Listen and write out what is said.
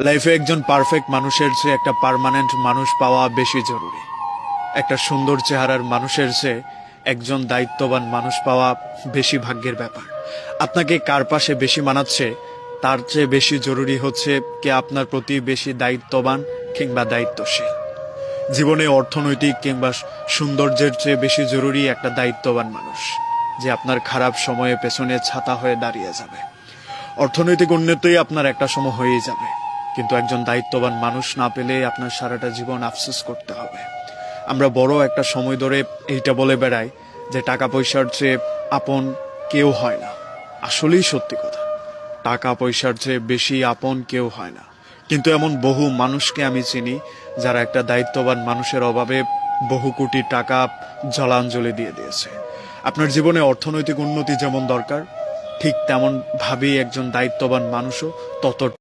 লাইফে একজন পারফেক্ট মানুষের চেয়ে একটা পার্মানেন্ট মানুষ পাওয়া বেশি জরুরি। একটা সুন্দর চেহারার মানুষের চেয়ে একজন দায়িত্ববান মানুষ পাওয়া বেশি ভাগ্যের ব্যাপার। আপনাকে কার পাশে বেশি মানাচ্ছে তার চেয়ে বেশি জরুরি হচ্ছে কে আপনার প্রতি বেশি দায়িত্ববান কিংবা দায়িত্বশীল। জীবনে অর্থনৈতিক কিংবা সৌন্দর্যের চেয়ে বেশি জরুরি একটা দায়িত্ববান মানুষ, যে আপনার খারাপ সময়ে পেছনে ছাতা হয়ে দাঁড়িয়ে যাবে। অর্থনৈতিক উন্নতি আপনার একটা সময় হয়েই যাবে, কিন্তু একজন দায়িত্ববান মানুষ না পেলে আপনার সারাটা জীবন আফসোস করতে হবে। আমরা বড় একটা সময় ধরে এইটা বলে বেড়াই যে টাকা পয়সার চেয়ে আপন কেউ হয় না। আসলেই সত্যি কথা, টাকা পয়সার চেয়ে বেশি আপন কেউ হয় না। কিন্তু এমন বহু মানুষকে আমি চিনি যারা একটা দায়িত্ববান মানুষের অভাবে বহু কোটি টাকা জলাঞ্জলি দিয়ে দিয়েছে। আপনার জীবনে অর্থনৈতিক উন্নতি যেমন দরকার, ঠিক তেমন ভাবেই একজন দায়িত্ববান মানুষও ততটাই